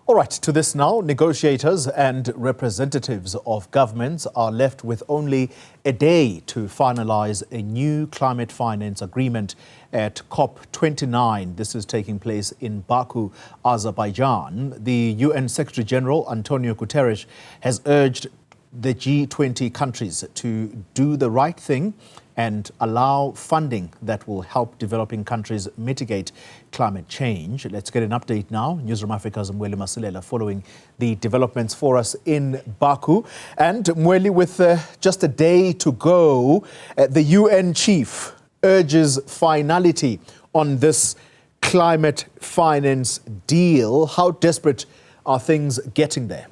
All right, to this now, negotiators and representatives of governments are left with only a day to finalise a new climate finance agreement at COP29. This is taking place in Baku, Azerbaijan. The UN Secretary-General António Guterres has urged the G20 countries to do the right thing and allow funding that will help developing countries mitigate climate change. Let's get an update now. Newzroom Afrika's Mweli Masilela following the developments for us in Baku. And Mweli, with just a day to go, the UN chief urges finality on this climate finance deal. How desperate are things getting there?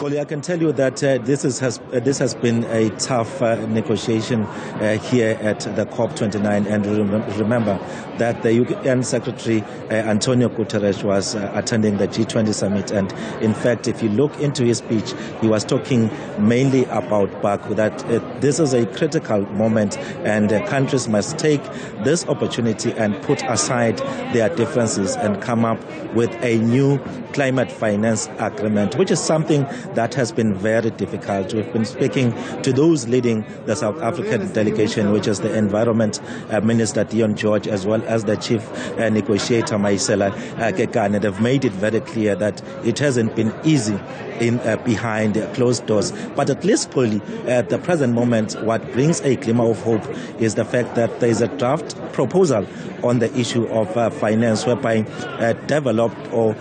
I can tell you that this has been a tough negotiation here at the COP29, and remember that the UN Secretary António Guterres was attending the G20 summit, and in fact, if you look into his speech, he was talking mainly about Baku, that this is a critical moment and countries must take this opportunity and put aside their differences and come up with a new climate finance agreement, which is something that has been very difficult. We've been speaking to those leading the South African delegation, which is the Environment Minister Dion George, as well as the Chief Negotiator Masilela. They've made it very clear that it hasn't been easy behind closed doors. But at least, Polly, at the present moment, what brings a glimmer of hope is the fact that there is a draft proposal on the issue of finance, whereby developed or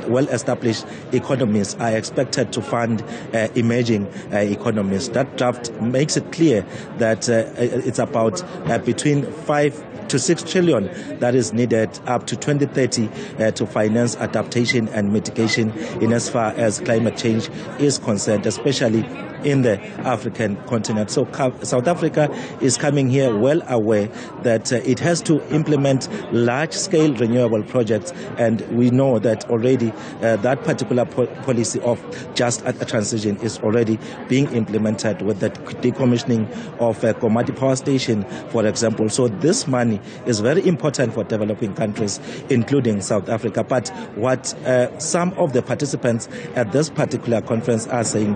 well-established economies are expected to fund emerging economies. That draft makes it clear that it's about between 5 to 6 trillion that is needed up to 2030 to finance adaptation and mitigation in as far as climate change is concerned, especially in the African continent. So South Africa is coming here well aware that it has to implement large-scale renewable projects, and we know that already that particular policy of just a transition is already being implemented with the decommissioning of a Komati power station, for example. So this money is very important for developing countries, including South Africa. But what some of the participants at this particular conference are saying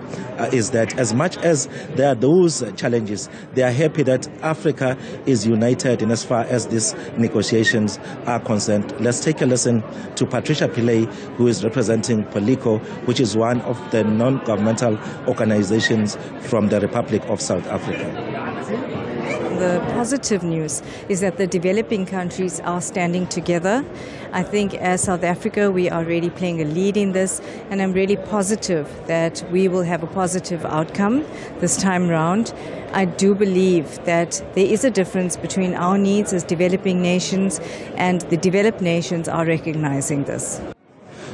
is that as much as there are those challenges, they are happy that Africa is united in as far as these negotiations are concerned. Let's take a listen to Patricia Pillay, who is representing Polico, which is one of the non-governmental organizations from the Republic of South Africa. The positive news is that the developing countries are standing together. I think as South Africa, we are really playing a lead in this, and I'm really positive that we will have a positive outcome this time round. I do believe that there is a difference between our needs as developing nations, and the developed nations are recognizing this.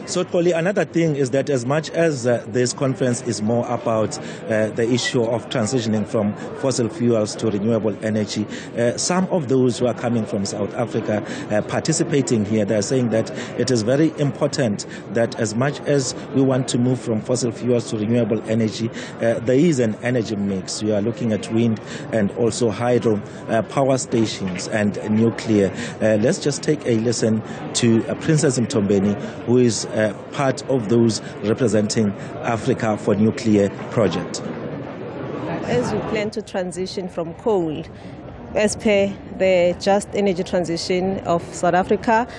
So, Polly, another thing is that as much as this conference is more about the issue of transitioning from fossil fuels to renewable energy, some of those who are coming from South Africa participating here, they're saying that it is very important that as much as we want to move from fossil fuels to renewable energy, there is an energy mix. We are looking at wind and also hydro power stations and nuclear. Let's just take a listen to Princess Mtombeni, who is part of those representing Africa for Nuclear project. As we plan to transition from coal, as per the just energy transition of South Africa,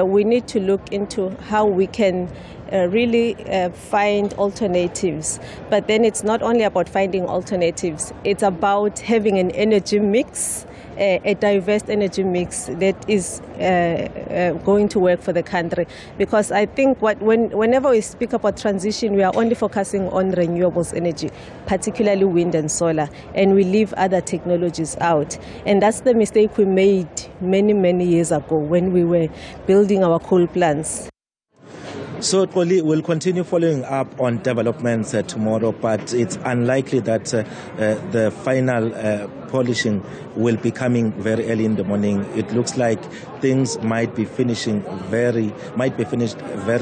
we need to look into how we can really find alternatives. But then it's not only about finding alternatives, it's about having an energy mix, a diverse energy mix that is going to work for the country. Because I think whenever we speak about transition, we are only focusing on renewables energy, particularly wind and solar, and we leave other technologies out. And that's the mistake we made many years ago when we were building our coal plants. So, Polly, we'll continue following up on developments tomorrow, but it's unlikely that the final polishing will be coming very early in the morning. It looks like things might be finished very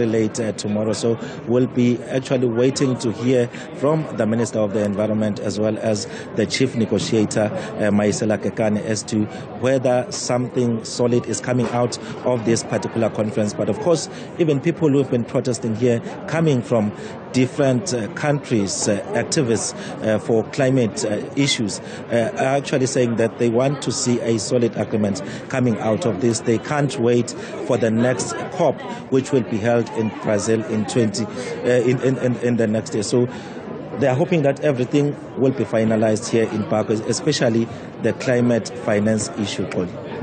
late tomorrow. So we'll be actually waiting to hear from the Minister of the Environment as well as the Chief Negotiator, Masilela, as to whether something solid is coming out of this particular conference. But of course, even people who have been protesting here, coming from different countries, activists for climate issues, are actually saying that they want to see a solid agreement coming out of this. They can't wait for the next COP, which will be held in Brazil in the next year. So they are hoping that everything will be finalized here in Baku, especially the climate finance issue.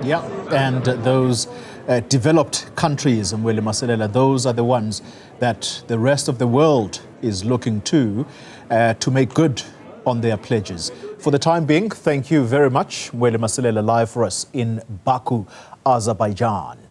Yeah, and those developed countries, Mweli, Masilela, those are the ones that the rest of the world is looking to make good on their pledges. For the time being, thank you very much, Mweli Masilela, live for us in Baku, Azerbaijan.